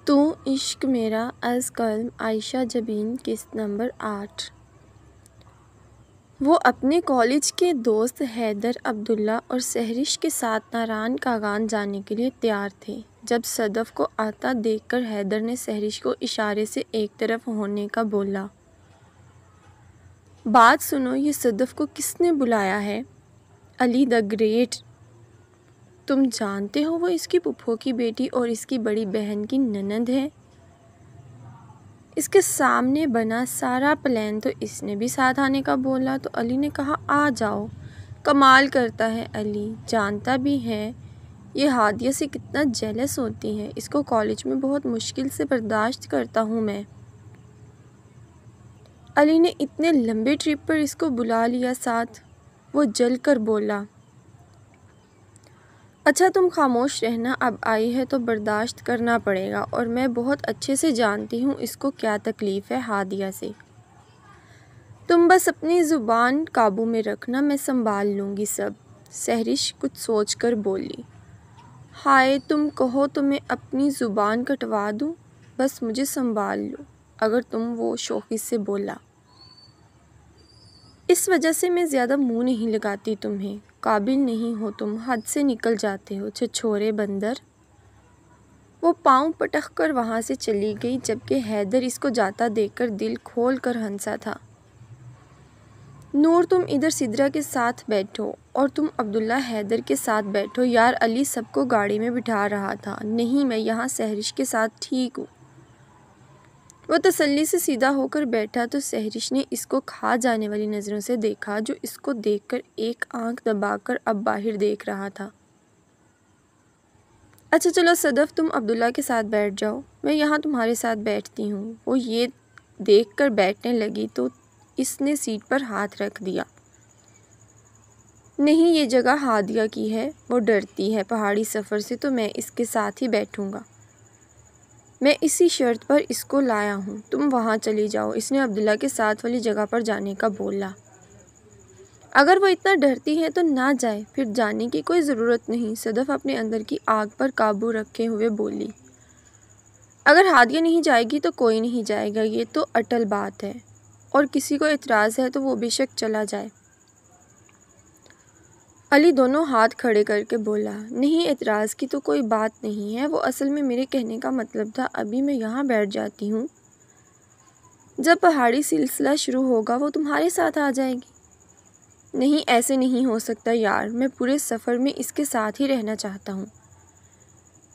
تو عشق میرا از قلم عائشہ جبین قسط نمبر 8۔ وہ اپنے کالج کے دوست حیدر، عبداللہ اور سحرش کے ساتھ ناران کاغان جانے کے لیے تیار تھے جب صدف کو آتا دیکھ کر حیدر نے سحرش کو اشارے سے ایک طرف ہونے کا بولا۔ بات سنو، یہ صدف کو کس نے بلایا ہے؟ علی دا گریٹ۔ تم جانتے ہو وہ اس کی پھپھو کی بیٹی اور اس کی بڑی بہن کی نند ہے۔ اس کے سامنے بنا سارا پلان تو اس نے بھی ساتھ آنے کا بولا تو علی نے کہا آ جاؤ۔ کمال کرتا ہے علی، جانتا بھی ہے یہ ہادیہ سے کتنا جیلس ہوتی ہے، اس کو کالج میں بہت مشکل سے برداشت کرتا ہوں میں۔ علی نے اتنے لمبے ٹرپ پر اس کو بلا لیا ساتھ۔ وہ جل کر بولا، اچھا تم خاموش رہنا، اب آئی ہے تو برداشت کرنا پڑے گا، اور میں بہت اچھے سے جانتی ہوں اس کو کیا تکلیف ہے ہادیہ سے۔ تم بس اپنی زبان قابو میں رکھنا، میں سنبھال لوں گی سب۔ سحرش کچھ سوچ کر بولی، ہائے تم کہو تو میں اپنی زبان کٹوا دوں، بس مجھے سنبھال لو۔ اگر تم، وہ شوخی سے بولا، اس وجہ سے میں زیادہ منہ نہیں لگاتی تمہیں، قابل نہیں ہو تم، حد سے نکل جاتے ہو چھچھورے بندر۔ وہ پاؤں پٹک کر وہاں سے چلی گئی جبکہ حیدر اس کو جاتا دیکھ کر دل کھول کر ہنسا تھا۔ نور تم ادھر سدرا کے ساتھ بیٹھو اور تم عبداللہ حیدر کے ساتھ بیٹھو۔ یار علی سب کو گاڑی میں بٹھا رہا تھا۔ نہیں میں یہاں سحرش کے ساتھ ٹھیک ہوں۔ وہ تسلی سے سیدھا ہو کر بیٹھا تو سحرش نے اس کو کھا جانے والی نظروں سے دیکھا جو اس کو دیکھ کر ایک آنکھ دبا کر اب باہر دیکھ رہا تھا۔ اچھا چلو صدف تم عبداللہ کے ساتھ بیٹھ جاؤ، میں یہاں تمہارے ساتھ بیٹھتی ہوں۔ وہ یہ دیکھ کر بیٹھنے لگی تو اس نے سیٹ پر ہاتھ رکھ دیا۔ نہیں یہ جگہ ہادیہ کی ہے، وہ ڈرتی ہے پہاڑی سفر سے تو میں اس کے ساتھ ہی بیٹھوں گا۔ میں اسی شرط پر اس کو لایا ہوں، تم وہاں چلی جاؤ۔ اس نے عبداللہ کے ساتھ والی جگہ پر جانے کا بولا۔ اگر وہ اتنا ڈرتی ہے تو نہ جائے، پھر جانے کی کوئی ضرورت نہیں۔ صدف اپنے اندر کی آگ پر قابو رکھے ہوئے بولی، اگر ہادیہ نہیں جائے گی تو کوئی نہیں جائے گا، یہ تو اٹل بات ہے، اور کسی کو اعتراض ہے تو وہ بے شک چلا جائے۔ علی دونوں ہاتھ کھڑے کر کے بولا، نہیں اعتراض کی تو کوئی بات نہیں ہے، وہ اصل میں میرے کہنے کا مطلب تھا ابھی میں یہاں بیٹھ جاتی ہوں، جب پہاڑی سلسلہ شروع ہوگا وہ تمہارے ساتھ آ جائے گی۔ نہیں ایسے نہیں ہو سکتا یار، میں پورے سفر میں اس کے ساتھ ہی رہنا چاہتا ہوں۔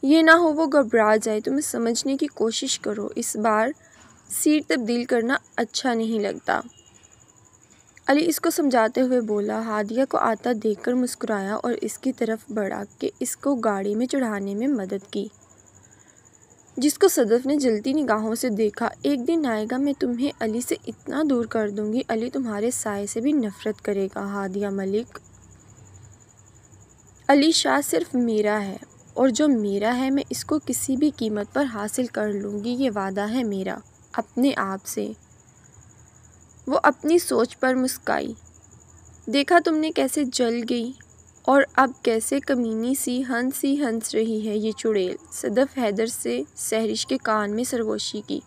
یہ نہ ہو وہ گھبرا جائے، تمہیں سمجھنے کی کوشش کرو، اس بار سیٹ تبدیل کرنا اچھا نہیں لگتا۔ علی اس کو سمجھاتے ہوئے بولا۔ ہادیہ کو آتا دیکھ کر مسکرایا اور اس کی طرف بڑھا کہ اس کو گاڑی میں چڑھانے میں مدد کی، جس کو صدف نے جلتی نگاہوں سے دیکھا۔ ایک دن آئے گا میں تمہیں علی سے اتنا دور کر دوں گی، علی تمہارے سائے سے بھی نفرت کرے گا۔ ہادیہ ملک، علی شاہ صرف میرا ہے، اور جو میرا ہے میں اس کو کسی بھی قیمت پر حاصل کر لوں گی، یہ وعدہ ہے میرا اپنے آپ سے۔ وہ اپنی سوچ پر مسکرائی۔ دیکھا تم نے کیسے جل گئی، اور اب کیسے کمینی سی ہنس رہی ہے یہ چڑیل۔ صدف حیدر سے سحرش کے کان میں سرگوشی کی،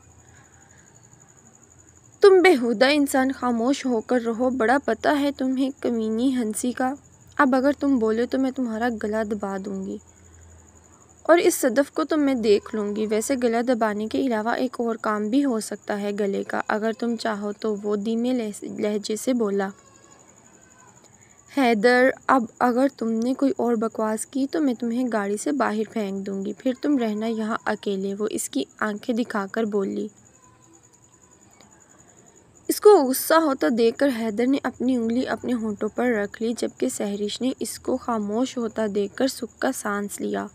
تم بےہودہ انسان خاموش ہو کر رہو، بڑا پتہ ہے تمہیں کمینی ہنسی کا، اب اگر تم بولے تو میں تمہارا گلا دبا دوں گی، اور اس صدف کو تو میں دیکھ لوں گی۔ ویسے گلا دبانے کے علاوہ ایک اور کام بھی ہو سکتا ہے گلے کا، اگر تم چاہو تو۔ وہ دھیمے لہجے سے بولا۔ حیدر اب اگر تم نے کوئی اور بکواس کی تو میں تمہیں گاڑی سے باہر پھینک دوں گی، پھر تم رہنا یہاں اکیلے۔ وہ اس کی آنکھیں دکھا کر بولی۔ اس کو غصہ ہوتا دیکھ کر حیدر نے اپنی انگلی اپنے ہونٹوں پر رکھ لی جبکہ سحرش نے اس کو خاموش ہوتا دیکھ کر سکھ کا سانس لیا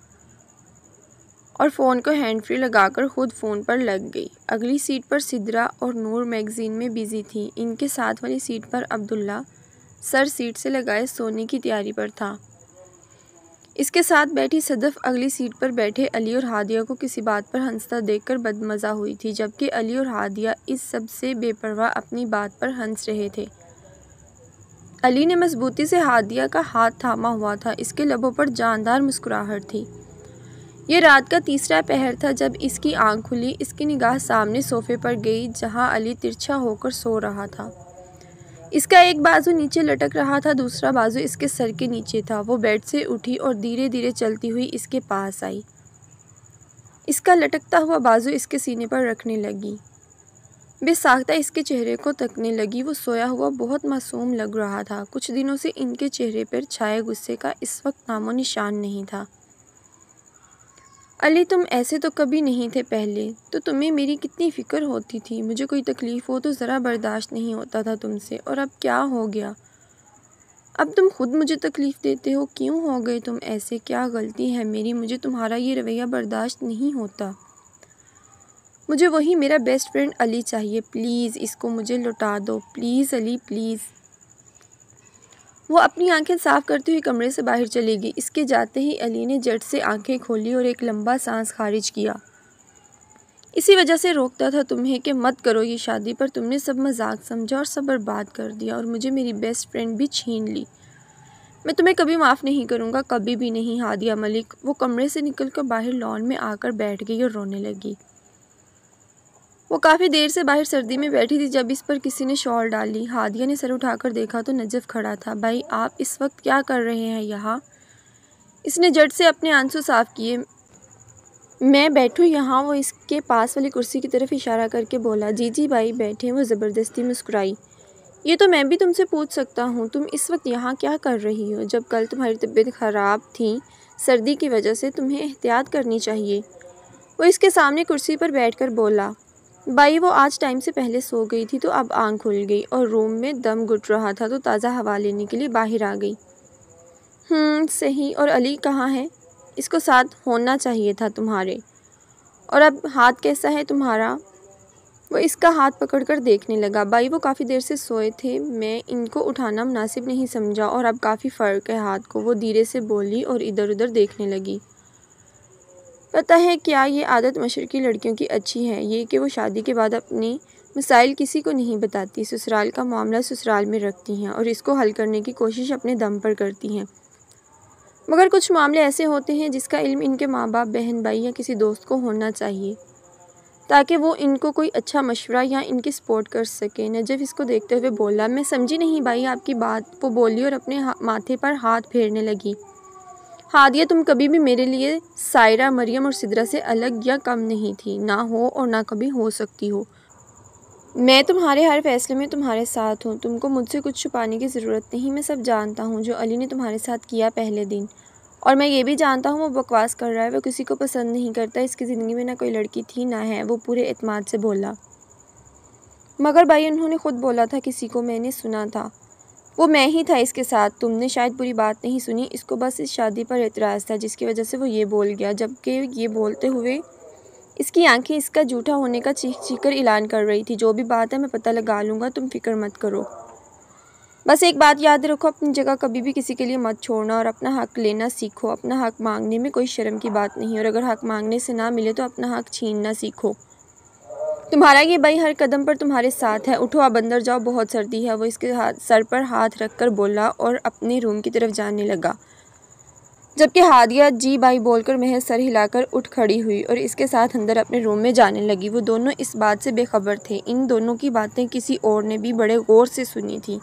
اور فون کو ہینڈ فری لگا کر خود فون پر لگ گئی۔ اگلی سیٹ پر سدرا اور نور میگزین میں بزی تھی، ان کے ساتھ والی سیٹ پر عبداللہ سر سیٹ سے لگائے سونے کی تیاری پر تھا۔ اس کے ساتھ بیٹھی صدف اگلی سیٹ پر بیٹھے علی اور ہادیہ کو کسی بات پر ہنستا دیکھ کر بدمزہ ہوئی تھی، جبکہ علی اور ہادیہ اس سب سے بے پرواہ اپنی بات پر ہنس رہے تھے۔ علی نے مضبوطی سے ہادیہ کا ہاتھ تھاما ہوا تھا، اس کے لبوں پر جاندار مسکراہٹ تھی۔ یہ رات کا تیسرا پہر تھا جب اس کی آنکھ کھلی۔ اس کی نگاہ سامنے صوفے پر گئی جہاں علی ترچھا ہو کر سو رہا تھا۔ اس کا ایک بازو نیچے لٹک رہا تھا، دوسرا بازو اس کے سر کے نیچے تھا۔ وہ بیڈ سے اٹھی اور دھیرے دھیرے چلتی ہوئی اس کے پاس آئی۔ اس کا لٹکتا ہوا بازو اس کے سینے پر رکھنے لگی۔ بے ساختہ اس کے چہرے کو تکنے لگی۔ وہ سویا ہوا بہت معصوم لگ رہا تھا۔ کچھ دنوں سے ان کے چہرے پر چھائے غصے کا اس وقت نام و نشان نہیں تھا۔ علی تم ایسے تو کبھی نہیں تھے پہلے، تو تمہیں میری کتنی فکر ہوتی تھی۔ مجھے کوئی تکلیف ہو تو ذرا برداشت نہیں ہوتا تھا تم سے، اور اب کیا ہو گیا؟ اب تم خود مجھے تکلیف دیتے ہو۔ کیوں ہو گئے تم ایسے؟ کیا غلطی ہے میری؟ مجھے تمہارا یہ رویہ برداشت نہیں ہوتا۔ مجھے وہی میرا بیسٹ فرینڈ علی چاہیے۔ پلیز اس کو مجھے لوٹا دو، پلیز علی، پلیز۔ وہ اپنی آنکھیں صاف کرتے ہوئے کمرے سے باہر چلی گئی۔ اس کے جاتے ہی علی نے جھٹ سے آنکھیں کھولی اور ایک لمبا سانس خارج کیا۔ اسی وجہ سے روکتا تھا تمہیں کہ مت کرو یہ شادی، پر تم نے سب مذاق سمجھا اور سب برباد کر دیا، اور مجھے میری بیسٹ فرینڈ بھی چھین لی۔ میں تمہیں کبھی معاف نہیں کروں گا، کبھی بھی نہیں ہادیہ ملک۔ وہ کمرے سے نکل کر باہر لان میں آ کر بیٹھ گئی اور رونے لگی۔ وہ کافی دیر سے باہر سردی میں بیٹھی تھی جب اس پر کسی نے شال ڈالی۔ ہادیہ نے سر اٹھا کر دیکھا تو نجف کھڑا تھا۔ بھائی آپ اس وقت کیا کر رہے ہیں یہاں؟ اس نے جھٹ سے اپنے آنسو صاف کیے۔ میں بیٹھوں یہاں، وہ اس کے پاس والی کرسی کی طرف اشارہ کر کے بولا۔ جی بھائی بیٹھیں، وہ زبردستی مسکرائی۔ یہ تو میں بھی تم سے پوچھ سکتا ہوں، تم اس وقت یہاں کیا کر رہی ہو؟ جب کل تمہاری طبیعت خراب تھی سردی کی وجہ سے، تمہیں احتیاط کرنی چاہیے۔ وہ اس کے سامنے کرسی پر بیٹھ کر بولا۔ بھائی وہ آج ٹائم سے پہلے سو گئی تھی تو اب آنکھ کھل گئی، اور روم میں دم گھٹ رہا تھا تو تازہ ہوا لینے کے لیے باہر آ گئی۔ صحیح، اور علی کہاں ہے؟ اس کو ساتھ ہونا چاہیے تھا تمہارے۔ اور اب ہاتھ کیسا ہے تمہارا؟ وہ اس کا ہاتھ پکڑ کر دیکھنے لگا۔ بھائی وہ کافی دیر سے سوئے تھے، میں ان کو اٹھانا مناسب نہیں سمجھا، اور اب کافی فرق ہے ہاتھ کو۔ وہ دھیرے سے بولی اور ادھر ادھر دیکھنے لگی۔ پتہ ہے کیا، یہ عادت مشرقی لڑکیوں کی اچھی ہے، یہ کہ وہ شادی کے بعد اپنے مسائل کسی کو نہیں بتاتی، سسرال کا معاملہ سسرال میں رکھتی ہیں اور اس کو حل کرنے کی کوشش اپنے دم پر کرتی ہیں۔ مگر کچھ معاملے ایسے ہوتے ہیں جس کا علم ان کے ماں باپ، بہن بھائی یا کسی دوست کو ہونا چاہیے، تاکہ وہ ان کو کوئی اچھا مشورہ یا ان کی سپورٹ کر سکے۔ نجف اس کو دیکھتے ہوئے بولا۔ میں سمجھی نہیں بھائی آپ کی بات، وہ بولی اور اپنے ماتھے پر ہاتھ پھیرنے لگی۔ ہادیہ تم کبھی بھی میرے لیے سائرہ، مریم اور سدرہ سے الگ یا کم نہیں تھی، نہ ہو اور نہ کبھی ہو سکتی ہو۔ میں تمہارے ہر فیصلے میں تمہارے ساتھ ہوں، تم کو مجھ سے کچھ چھپانے کی ضرورت نہیں۔ میں سب جانتا ہوں جو علی نے تمہارے ساتھ کیا پہلے دن، اور میں یہ بھی جانتا ہوں وہ بکواس کر رہا ہے، وہ کسی کو پسند نہیں کرتا، اس کی زندگی میں نہ کوئی لڑکی تھی نہ ہے، وہ پورے اعتماد سے بولا۔ مگر بھائی انہوں نے خود بولا تھا کسی کو، میں نے سنا تھا، وہ میں ہی تھا اس کے ساتھ۔ تم نے شاید پوری بات نہیں سنی، اس کو بس اس شادی پر اعتراض تھا جس کی وجہ سے وہ یہ بول گیا، جبکہ یہ بولتے ہوئے اس کی آنکھیں اس کا جھوٹا ہونے کا چیخ چیخ کر اعلان کر رہی تھی۔ جو بھی بات ہے میں پتہ لگا لوں گا، تم فکر مت کرو۔ بس ایک بات یاد رکھو، اپنی جگہ کبھی بھی کسی کے لیے مت چھوڑنا، اور اپنا حق لینا سیکھو۔ اپنا حق مانگنے میں کوئی شرم کی بات نہیں، اور اگر حق مانگنے سے نہ ملے تو اپنا حق چھیننا سیکھو۔ تمہارا یہ بھائی ہر قدم پر تمہارے ساتھ ہے، اٹھو اب اندر جاؤ، بہت سردی ہے۔ وہ اس کے سر پر ہاتھ رکھ کر بولا اور اپنے روم کی طرف جانے لگا، جبکہ ہادیہ جی بھائی بول کر محض سر ہلا کر اٹھ کھڑی ہوئی اور اس کے ساتھ اندر اپنے روم میں جانے لگی۔ وہ دونوں اس بات سے بے خبر تھے، ان دونوں کی باتیں کسی اور نے بھی بڑے غور سے سنی تھی۔